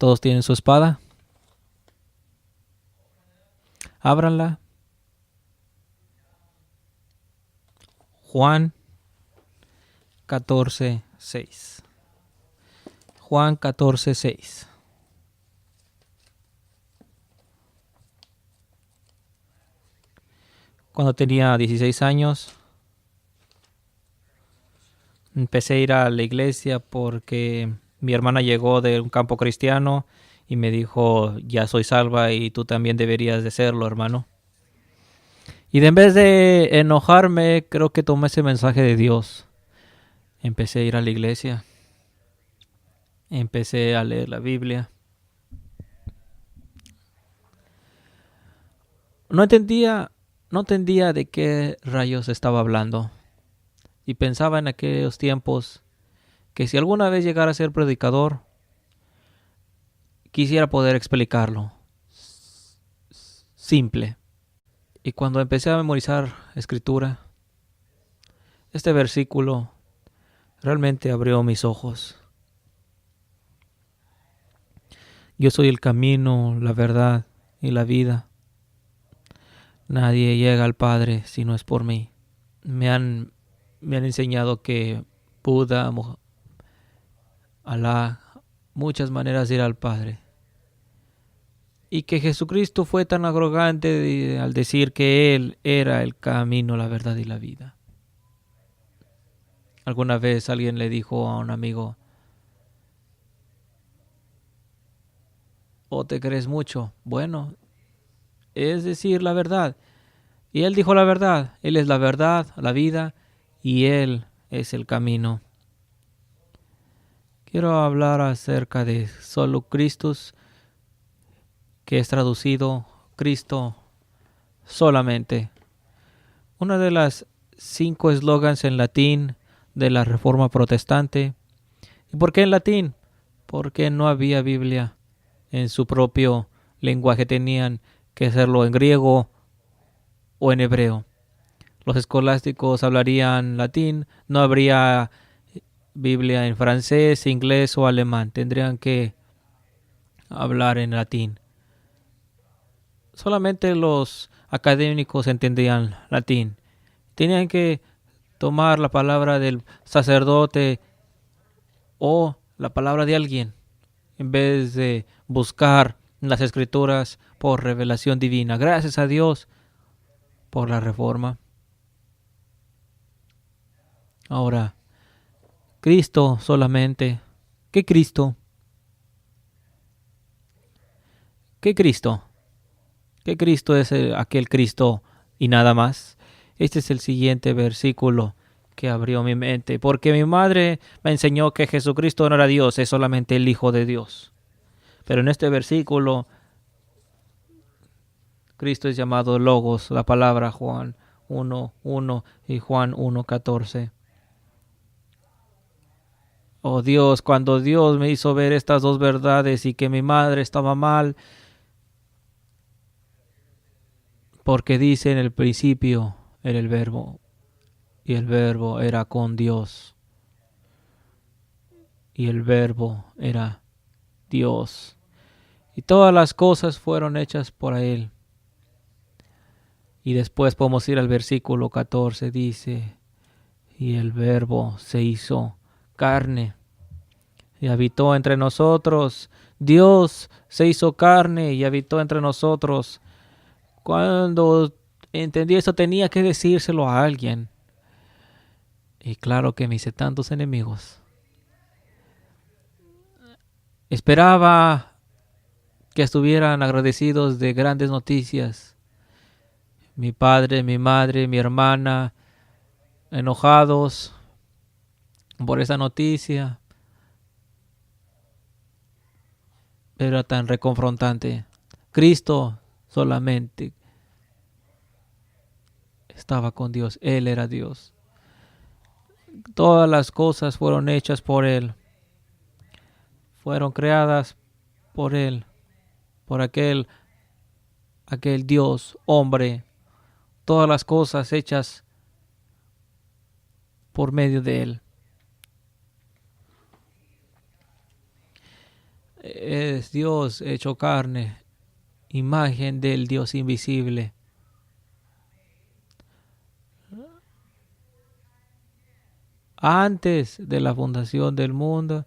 Todos tienen su espada. Ábranla. Juan 14:6. Juan 14:6. Cuando tenía 16 años, empecé a ir a la iglesia porque mi hermana llegó de un campo cristiano y me dijo, ya soy salva y tú también deberías de serlo, hermano. Y en vez de enojarme, creo que tomé ese mensaje de Dios. Empecé a ir a la iglesia. Empecé a leer la Biblia. No entendía de qué rayos estaba hablando. Y pensaba en aquellos tiempos que si alguna vez llegara a ser predicador, quisiera poder explicarlo. Simple. Y cuando empecé a memorizar escritura, este versículo realmente abrió mis ojos. Yo soy el camino, la verdad y la vida. Nadie llega al Padre si no es por mí. Me han enseñado que Buda, Alá, muchas maneras de ir al Padre. Y que Jesucristo fue tan arrogante al decir que Él era el camino, la verdad y la vida. Alguna vez alguien le dijo a un amigo, ¿o te crees mucho? Bueno, es decir la verdad. Y él dijo la verdad. Él es la verdad, la vida, y Él es el camino. Quiero hablar acerca de solo Christus, que es traducido Cristo solamente. Uno de las 5 eslogans en latín de la Reforma Protestante. ¿Y por qué en latín? Porque no había Biblia en su propio lenguaje. Tenían que hacerlo en griego o en hebreo. Los escolásticos hablarían latín. No habría Biblia en francés, inglés o alemán. Tendrían que hablar en latín. Solamente los académicos entendían latín. Tenían que tomar la palabra del sacerdote o la palabra de alguien en vez de buscar las escrituras por revelación divina. Gracias a Dios por la reforma. Ahora, Cristo solamente. ¿Qué Cristo? ¿Qué Cristo? ¿Qué Cristo es aquel Cristo y nada más? Este es el siguiente versículo que abrió mi mente, porque mi madre me enseñó que Jesucristo no era Dios, es solamente el Hijo de Dios. Pero en este versículo, Cristo es llamado Logos, la palabra Juan 1:1 y Juan 1:14. Oh Dios, cuando Dios me hizo ver estas dos verdades y que mi madre estaba mal, porque dice en el principio era el Verbo, y el Verbo era con Dios, y el Verbo era Dios, y todas las cosas fueron hechas por Él. Y después podemos ir al versículo 14, dice, y el Verbo se hizo carne y habitó entre nosotros. Dios se hizo carne y habitó entre nosotros. Cuando entendí eso tenía que decírselo a alguien. Y claro que me hice tantos enemigos. Esperaba que estuvieran agradecidos de grandes noticias. Mi padre, mi madre, mi hermana, enojados por esa noticia. Pero era tan reconfrontante. Cristo solamente estaba con Dios. Él era Dios. Todas las cosas fueron hechas por Él. Fueron creadas por Él. Por aquel Dios, hombre. Todas las cosas hechas por medio de Él. es Dios hecho carne, imagen del Dios invisible. Antes de la fundación del mundo,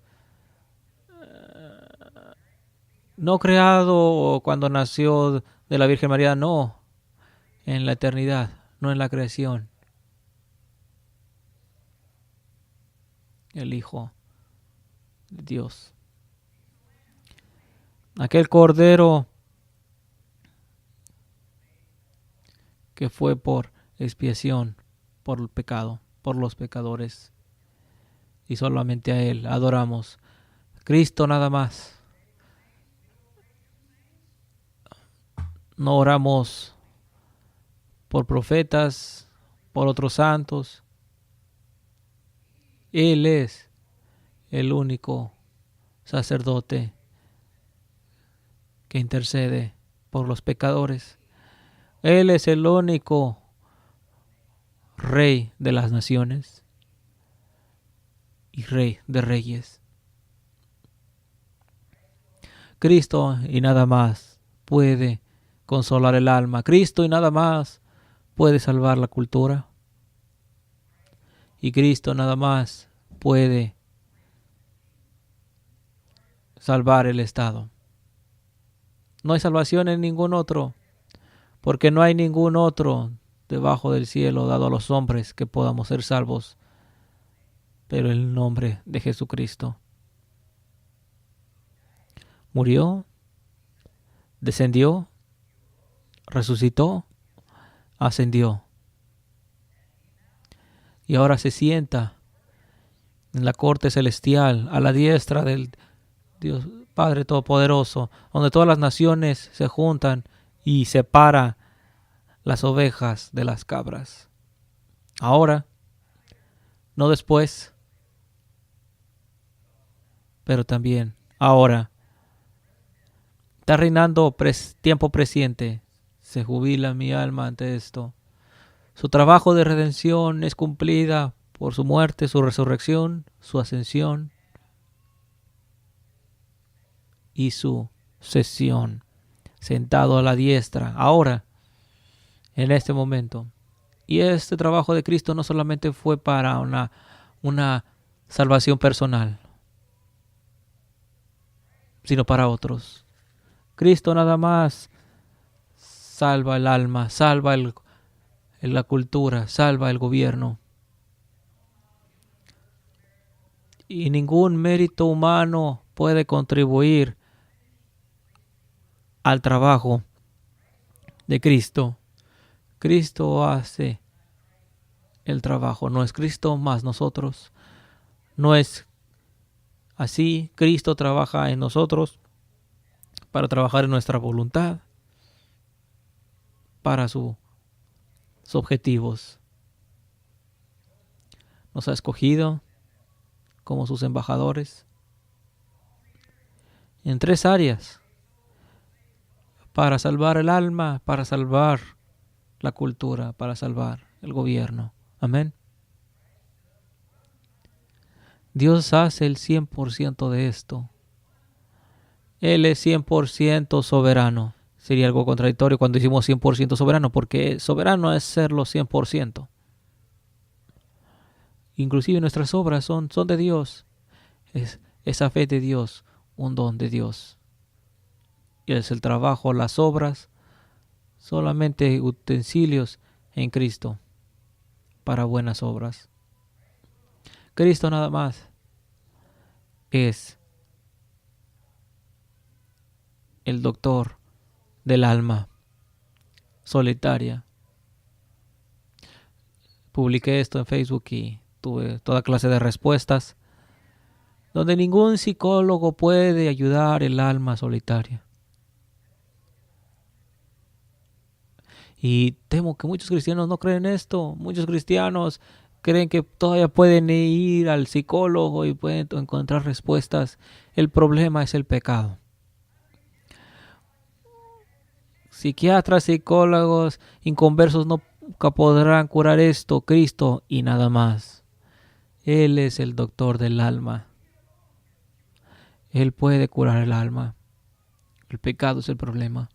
no creado cuando nació de la Virgen María, no, en la eternidad, no en la creación. El Hijo de Dios. Aquel Cordero que fue por expiación, por el pecado, por los pecadores. Y solamente a Él adoramos. Cristo nada más. No oramos por profetas, por otros santos. Él es el único sacerdote que intercede por los pecadores. Él es el único Rey de las naciones y Rey de reyes. Cristo y nada más puede consolar el alma. Cristo y nada más puede salvar la cultura. Y Cristo nada más puede salvar el Estado. No hay salvación en ningún otro, porque no hay ningún otro debajo del cielo dado a los hombres que podamos ser salvos, pero en el nombre de Jesucristo. Murió, descendió, resucitó, ascendió. Y ahora se sienta en la corte celestial a la diestra del Dios Padre Todopoderoso, donde todas las naciones se juntan y separa las ovejas de las cabras. Ahora, no después, pero también ahora. Está reinando tiempo presente. Se jubila mi alma ante esto. Su trabajo de redención es cumplida por su muerte, su resurrección, su ascensión y su sesión, sentado a la diestra, ahora, en este momento. Y este trabajo de Cristo no solamente fue para una salvación personal, sino para otros. Cristo nada más salva el alma, salva la cultura, salva el gobierno. Y ningún mérito humano puede contribuir al trabajo de Cristo. Cristo hace el trabajo, no es Cristo más nosotros. No es así, Cristo trabaja en nosotros para trabajar en nuestra voluntad, para sus objetivos. Nos ha escogido como sus embajadores en 3 áreas: para salvar el alma, para salvar la cultura, para salvar el gobierno. Amén. Dios hace el 100% de esto. Él es 100% soberano. Sería algo contradictorio cuando decimos 100% soberano, porque soberano es serlo 100%. Inclusive nuestras obras son de Dios. Es esa fe de Dios, un don de Dios. Y es el trabajo, las obras, solamente utensilios en Cristo para buenas obras. Cristo nada más es el doctor del alma solitaria. Publiqué esto en Facebook y tuve toda clase de respuestas, donde ningún psicólogo puede ayudar el alma solitaria. Y temo que muchos cristianos no creen esto. Muchos cristianos creen que todavía pueden ir al psicólogo y pueden encontrar respuestas. El problema es el pecado. Psiquiatras, psicólogos, inconversos nunca podrán curar esto. Cristo y nada más. Él es el doctor del alma. Él puede curar el alma. El pecado es el problema.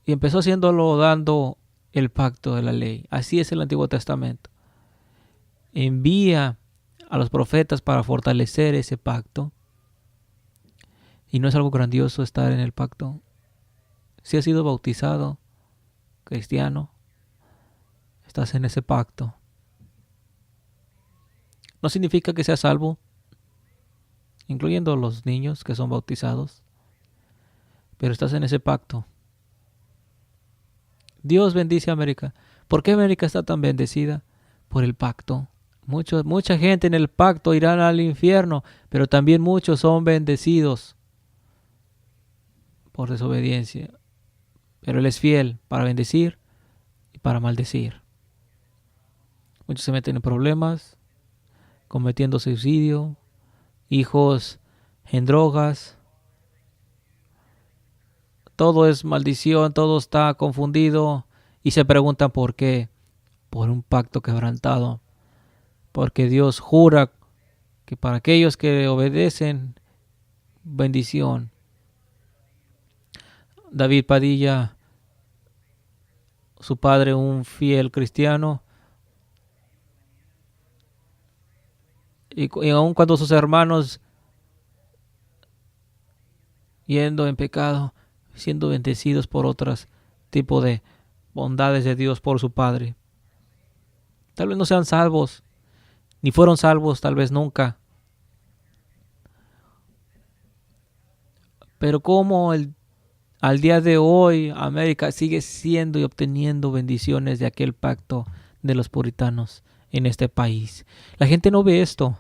Y empezó haciéndolo dando el pacto de la ley. Así es el Antiguo Testamento. Envía a los profetas para fortalecer ese pacto. Y no es algo grandioso estar en el pacto. Si has sido bautizado, cristiano, estás en ese pacto. No significa que seas salvo, incluyendo los niños que son bautizados, pero estás en ese pacto. Dios bendice a América. ¿Por qué América está tan bendecida? Por el pacto. Mucha gente en el pacto irán al infierno, pero también muchos son bendecidos por desobediencia. Pero Él es fiel para bendecir y para maldecir. Muchos se meten en problemas, cometiendo suicidio, hijos en drogas. Todo es maldición, todo está confundido y se preguntan por qué. Por un pacto quebrantado. Porque Dios jura que para aquellos que obedecen, bendición. David Padilla, su padre, un fiel cristiano, y aun cuando sus hermanos yendo en pecado, siendo bendecidos por otros tipos de bondades de Dios por su padre. Tal vez no sean salvos, ni fueron salvos, tal vez nunca. Pero como al día de hoy América sigue siendo y obteniendo bendiciones de aquel pacto de los puritanos en este país. La gente no ve esto.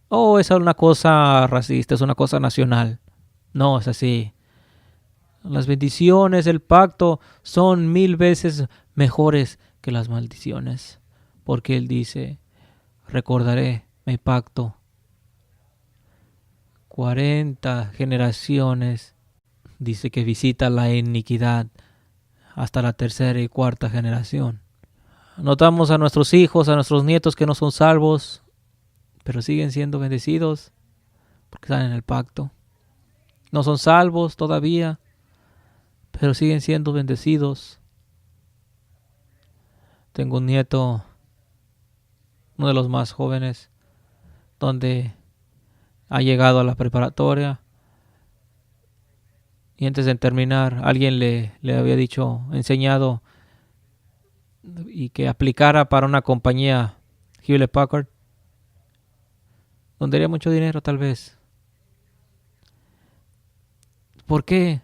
Oh, es una cosa racista, es una cosa nacional. No, es así. Las bendiciones del pacto son 1000 veces mejores que las maldiciones. Porque Él dice, recordaré mi pacto. 40 generaciones. Dice que visita la iniquidad hasta la tercera y cuarta generación. Notamos a nuestros hijos, a nuestros nietos que no son salvos, pero siguen siendo bendecidos porque están en el pacto. No son salvos todavía, pero siguen siendo bendecidos. Tengo un nieto, uno de los más jóvenes, donde ha llegado a la preparatoria. Y antes de terminar, alguien le había dicho, enseñado, y que aplicara para una compañía Hewlett Packard, donde haría mucho dinero tal vez. ¿Por qué?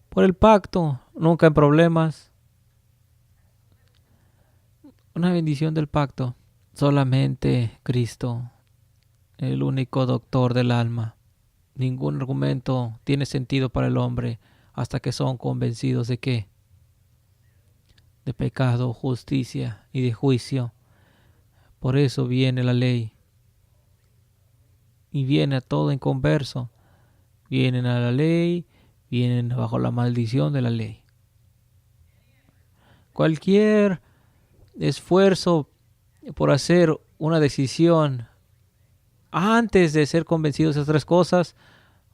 Por el pacto, nunca en problemas. Una bendición del pacto. Solamente Cristo, el único doctor del alma. Ningún argumento tiene sentido para el hombre hasta que son convencidos de qué? De pecado, justicia y de juicio. Por eso viene la ley. Y viene a todo inconverso. Vienen a la ley, vienen bajo la maldición de la ley. Cualquier esfuerzo por hacer una decisión antes de ser convencidos de esas tres cosas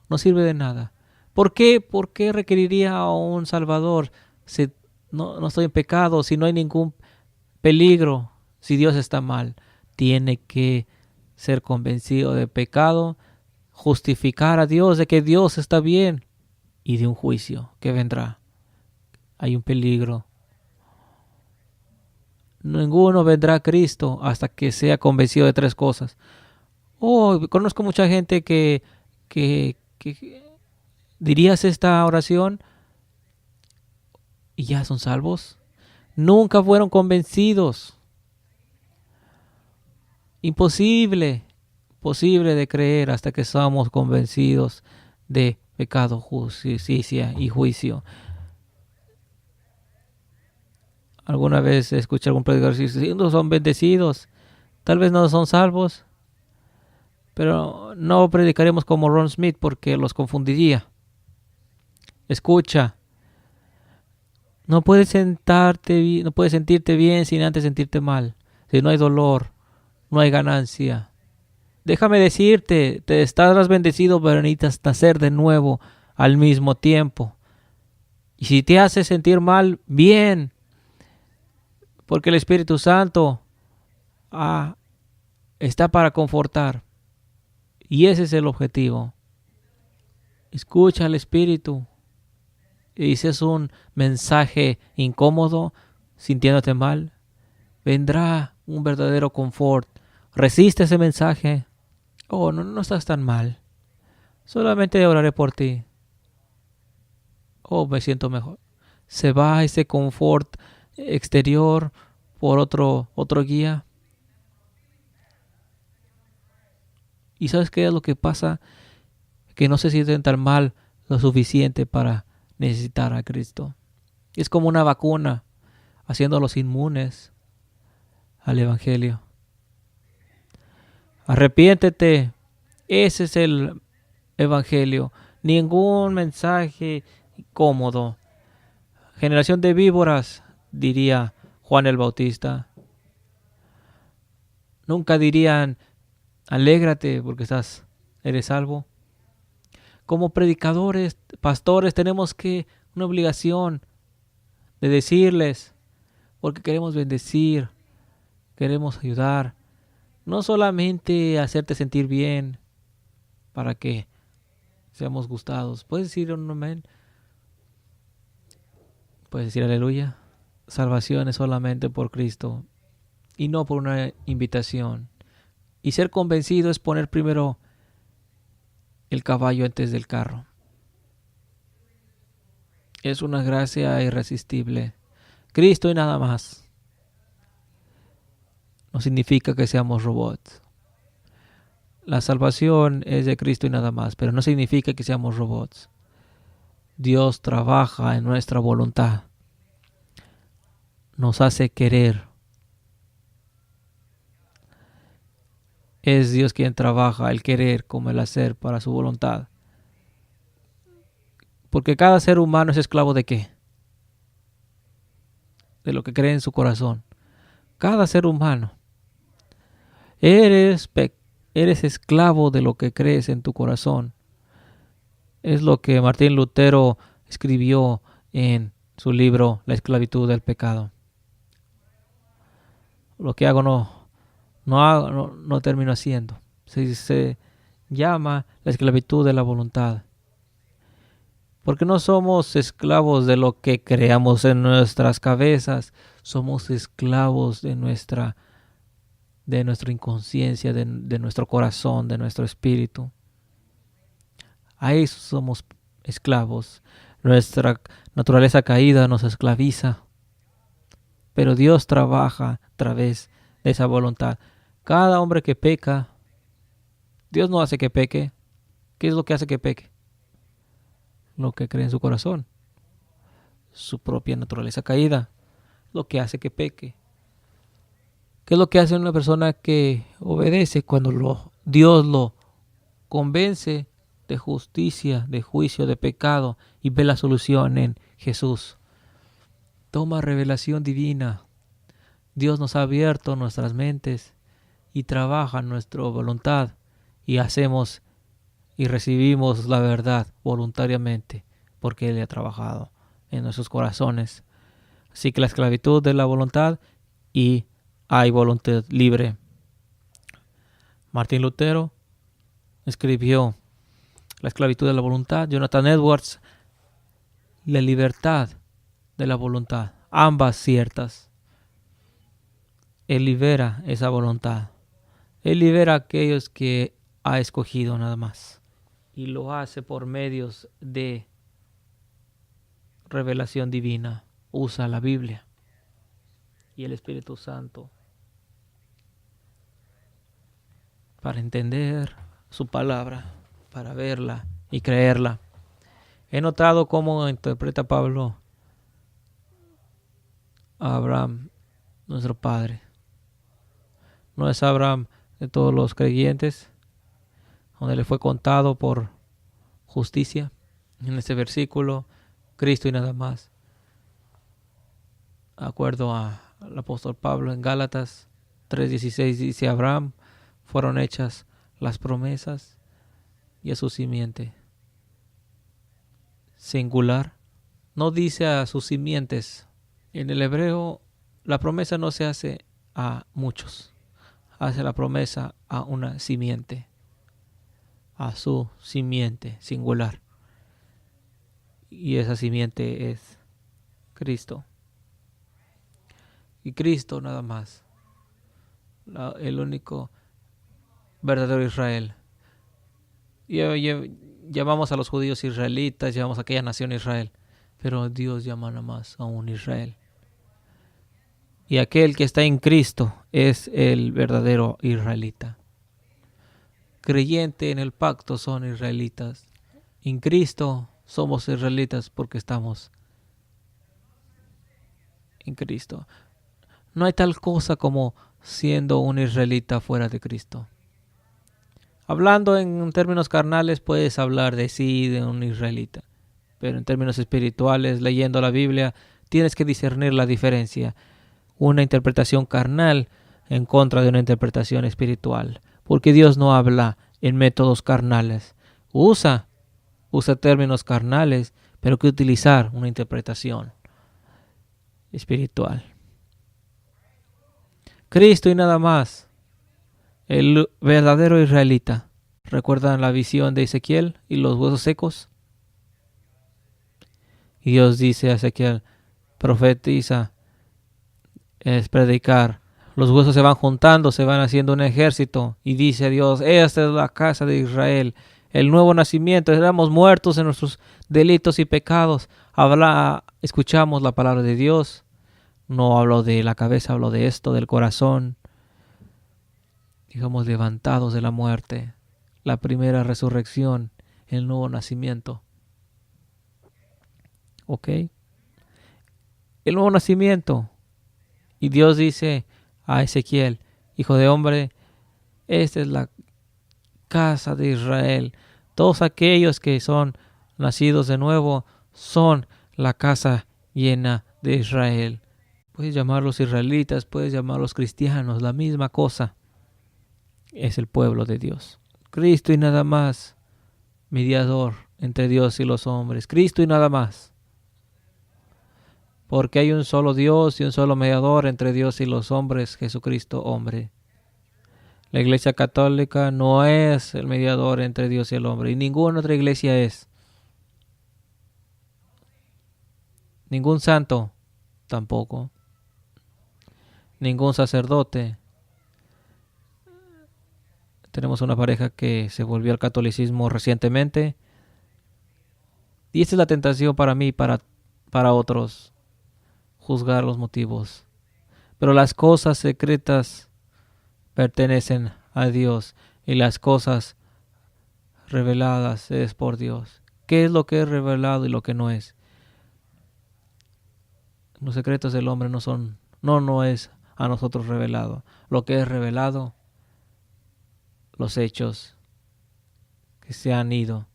no sirve de nada. ¿Por qué? ¿Por qué requeriría a un Salvador si no estoy en pecado, si no hay ningún peligro, si Dios está mal? Tiene que ser convencido de pecado, justificar a Dios de que Dios está bien y de un juicio que vendrá. Hay un peligro. Ninguno vendrá a Cristo hasta que sea convencido de tres cosas. Oh, conozco mucha gente que dirías esta oración y ya son salvos. Nunca fueron convencidos. Imposible de creer hasta que somos convencidos de pecado, justicia y juicio. Alguna vez escuché a algún predicador decir, si no son bendecidos, tal vez no son salvos, pero no predicaremos como Ron Smith porque los confundiría. Escucha, no puedes sentirte bien sin antes sentirte mal. Si no hay dolor, no hay ganancia. Déjame decirte, te estarás bendecido, pero necesitas nacer de nuevo al mismo tiempo. Y si te hace sentir mal, bien, porque el Espíritu Santo está para confortar. Y ese es el objetivo. Escucha al Espíritu. Y si es un mensaje incómodo, sintiéndote mal, vendrá un verdadero confort. Resiste ese mensaje. Oh, no estás tan mal. Solamente oraré por ti. Oh, me siento mejor. Se va ese confort exterior por otro guía. ¿Y sabes qué es lo que pasa? Que no se sienten tan mal lo suficiente para necesitar a Cristo. Es como una vacuna, haciéndolos inmunes al Evangelio. Arrepiéntete. Ese es el Evangelio. Ningún mensaje cómodo. Generación de víboras, diría Juan el Bautista. Nunca dirían, alégrate porque eres salvo. Como predicadores, pastores, tenemos una obligación de decirles, porque queremos bendecir, queremos ayudar. No solamente hacerte sentir bien para que seamos gustados. ¿Puedes decir un amén? ¿Puedes decir aleluya? Salvación es solamente por Cristo y no por una invitación. Y ser convencido es poner primero el caballo antes del carro. Es una gracia irresistible. Cristo y nada más. No significa que seamos robots. La salvación es de Cristo y nada más, pero no significa que seamos robots. Dios trabaja en nuestra voluntad. Nos hace querer. Es Dios quien trabaja el querer como el hacer para su voluntad. Porque cada ser humano es esclavo ¿de qué? De lo que cree en su corazón. Cada ser humano. Eres esclavo de lo que crees en tu corazón. Es lo que Martín Lutero escribió en su libro La esclavitud del pecado. Lo que hago no termino haciendo. Se llama la esclavitud de la voluntad. Porque no somos esclavos de lo que creamos en nuestras cabezas. Somos esclavos de nuestra inconsciencia, de nuestro corazón, de nuestro espíritu. A eso somos esclavos. Nuestra naturaleza caída nos esclaviza. Pero Dios trabaja a través de esa voluntad. Cada hombre que peca, Dios no hace que peque. ¿Qué es lo que hace que peque? Lo que cree en su corazón. Su propia naturaleza caída. Lo que hace que peque. ¿Qué es lo que hace una persona que obedece cuando Dios lo convence de justicia, de juicio, de pecado y ve la solución en Jesús? Toma revelación divina. Dios nos ha abierto nuestras mentes y trabaja en nuestra voluntad y hacemos y recibimos la verdad voluntariamente porque Él ha trabajado en nuestros corazones. Así que la esclavitud de la voluntad y hay voluntad libre. Martín Lutero escribió La esclavitud de la voluntad. Jonathan Edwards, La libertad de la voluntad. Ambas ciertas. Él libera esa voluntad. Él libera a aquellos que ha escogido nada más. Y lo hace por medios de revelación divina. Usa la Biblia y el Espíritu Santo para entender su palabra, para verla y creerla. He notado cómo interpreta Pablo a Abraham, nuestro padre. No es Abraham de todos los creyentes, donde le fue contado por justicia. En este versículo, Cristo y nada más. De acuerdo al apóstol Pablo en Gálatas 3:16 dice: Abraham fueron hechas las promesas y a su simiente. Singular. No dice a sus simientes. En el hebreo, la promesa no se hace a muchos. Hace la promesa a una simiente. A su simiente, singular. Y esa simiente es Cristo. Y Cristo nada más. El único verdadero Israel. Llamamos a los judíos israelitas, llamamos a aquella nación Israel. Pero Dios llama nada más a un Israel. Y aquel que está en Cristo es el verdadero israelita. Creyente en el pacto son israelitas. En Cristo somos israelitas porque estamos en Cristo. No hay tal cosa como siendo un israelita fuera de Cristo. Hablando en términos carnales puedes hablar de sí, de un israelita. Pero en términos espirituales, leyendo la Biblia, tienes que discernir la diferencia. Una interpretación carnal en contra de una interpretación espiritual. Porque Dios no habla en métodos carnales. Usa términos carnales, pero que utilizar una interpretación espiritual. Cristo y nada más. El verdadero israelita. ¿Recuerdan la visión de Ezequiel y los huesos secos? Y Dios dice a Ezequiel, profetiza, es predicar. Los huesos se van juntando, se van haciendo un ejército. Y dice a Dios, esta es la casa de Israel. El nuevo nacimiento, éramos muertos en nuestros delitos y pecados. Escuchamos la palabra de Dios. No hablo de la cabeza, hablo de esto, del corazón. Digamos, levantados de la muerte. La primera resurrección, el nuevo nacimiento. ¿Ok? El nuevo nacimiento. Y Dios dice a Ezequiel, hijo de hombre, esta es la casa de Israel. Todos aquellos que son nacidos de nuevo son la casa llena de Israel. Puedes llamarlos israelitas, puedes llamarlos cristianos, la misma cosa. Es el pueblo de Dios. Cristo y nada más, mediador entre Dios y los hombres. Cristo y nada más. Porque hay un solo Dios y un solo mediador entre Dios y los hombres, Jesucristo hombre. La Iglesia Católica no es el mediador entre Dios y el hombre, y ninguna otra iglesia es. Ningún santo tampoco. Ningún sacerdote. Tenemos una pareja que se volvió al catolicismo recientemente. Y esta es la tentación para mí y para otros. Juzgar los motivos. Pero las cosas secretas pertenecen a Dios y las cosas reveladas es por Dios. ¿Qué es lo que es revelado y lo que no es? Los secretos del hombre no es a nosotros revelado. Lo que es revelado, los hechos que se han ido.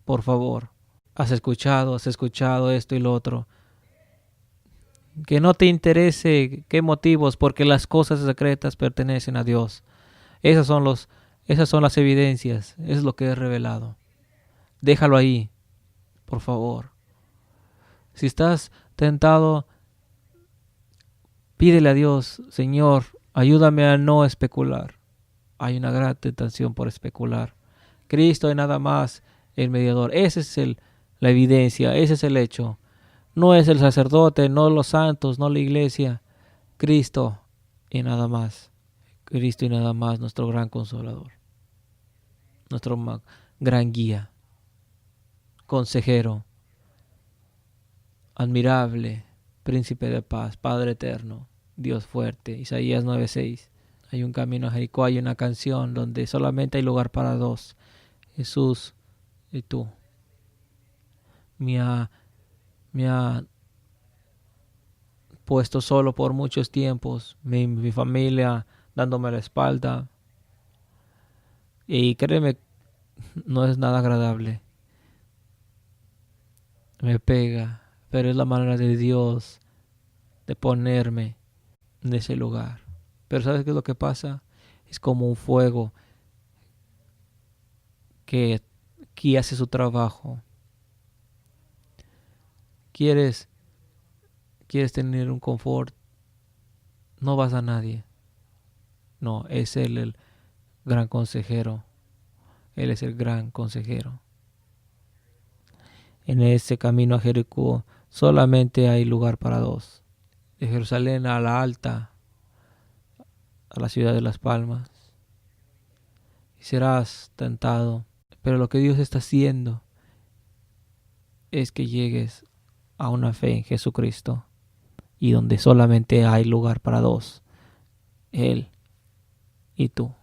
Por favor, has escuchado esto y lo otro. Que no te interese qué motivos, porque las cosas secretas pertenecen a Dios. Esas son las evidencias, es lo que es revelado. Déjalo ahí, por favor. Si estás tentado, pídele a Dios, Señor, ayúdame a no especular. Hay una gran tentación por especular. Cristo y nada más el mediador. Esa es la evidencia, ese es el hecho. No es el sacerdote, no los santos, no la iglesia. Cristo y nada más. Cristo y nada más, nuestro gran consolador. Nuestro gran guía. Consejero. Admirable. Príncipe de paz. Padre eterno. Dios fuerte. Isaías 9:6. Hay un camino a Jericó, hay una canción donde solamente hay lugar para dos. Jesús y tú. Me ha puesto solo por muchos tiempos, mi familia dándome la espalda, y créeme, no es nada agradable, me pega, pero es la manera de Dios de ponerme en ese lugar. Pero ¿sabes qué es lo que pasa? Es como un fuego que aquí hace su trabajo. ¿Quieres tener un confort? No vas a nadie. No, es Él el gran consejero. Él es el gran consejero. En este camino a Jericó solamente hay lugar para dos. De Jerusalén a la alta, a la ciudad de las palmas. Y serás tentado. Pero lo que Dios está haciendo es que llegues a una fe en Jesucristo. Y donde solamente hay lugar para dos. Él y tú.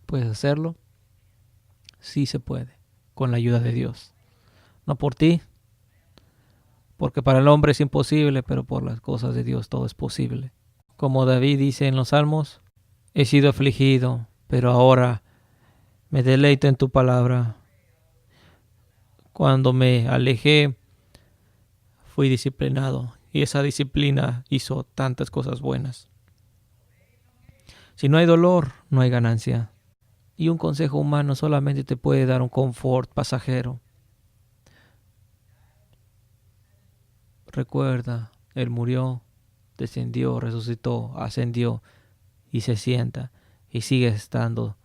¿Puedes hacerlo? Sí se puede, con la ayuda de Dios. No por ti, porque para el hombre es imposible, pero por las cosas de Dios todo es posible. Como David dice en los Salmos, he sido afligido, pero ahora me deleito en tu palabra. Cuando me alejé, fui disciplinado, y esa disciplina hizo tantas cosas buenas. Si no hay dolor, no hay ganancia. Y un consejo humano solamente te puede dar un confort pasajero. Recuerda, Él murió, descendió, resucitó, ascendió y se sienta y sigue siendo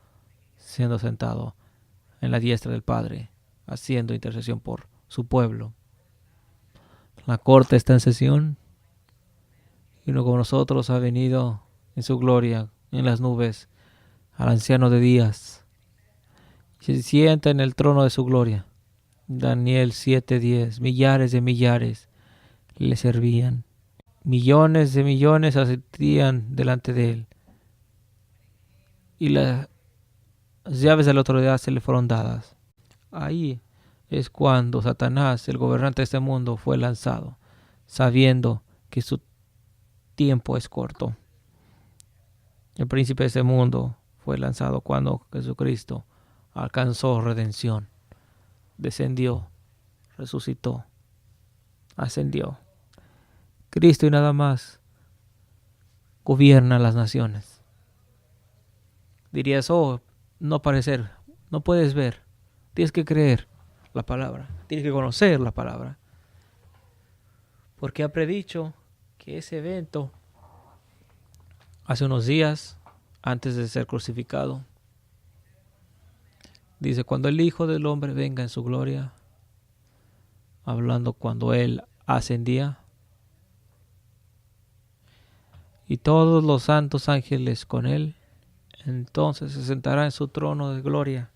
sentado en la diestra del Padre, haciendo intercesión por su pueblo. La corte está en sesión y uno como nosotros ha venido en su gloria, en las nubes, al anciano de días. Se sienta en el trono de su gloria. Daniel 7:10. Millares de millares le servían. Millones de millones asistían delante de él. Y las llaves de la autoridad se le fueron dadas. Ahí es cuando Satanás, el gobernante de este mundo, fue lanzado, sabiendo que su tiempo es corto. El príncipe de este mundo fue lanzado cuando Jesucristo alcanzó redención, descendió, resucitó, ascendió. Cristo y nada más gobierna las naciones. Dirías, no parecer, no puedes ver, tienes que creer la palabra, tienes que conocer la palabra. Porque ha predicho que ese evento, hace unos días, antes de ser crucificado, dice, cuando el Hijo del Hombre venga en su gloria, hablando cuando Él ascendía, y todos los santos ángeles con Él, entonces se sentará en su trono de gloria.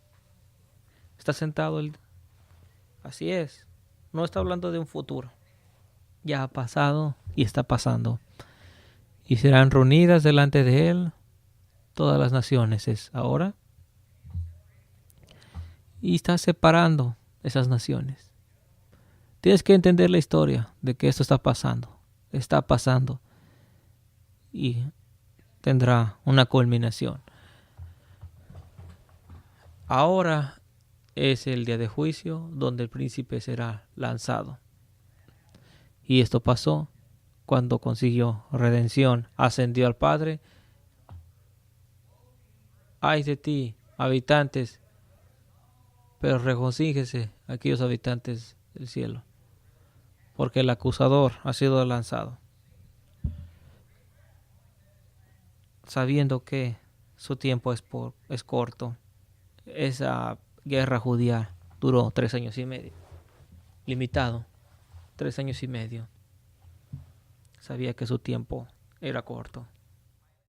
Está sentado Él. Así es. No está hablando de un futuro. Ya ha pasado y está pasando. Y serán reunidas delante de Él todas las naciones. Es ahora. Y está separando esas naciones. Tienes que entender la historia de que esto está pasando. Está pasando. Y tendrá una culminación. Ahora es el día de juicio donde el príncipe será lanzado. Y esto pasó cuando consiguió redención, ascendió al Padre. Ay de ti, habitantes, pero regocíjese aquellos habitantes del cielo, porque el acusador ha sido lanzado, sabiendo que su tiempo es corto. Esa guerra judía duró 3 años y medio, limitado, 3 años y medio. Sabía que su tiempo era corto.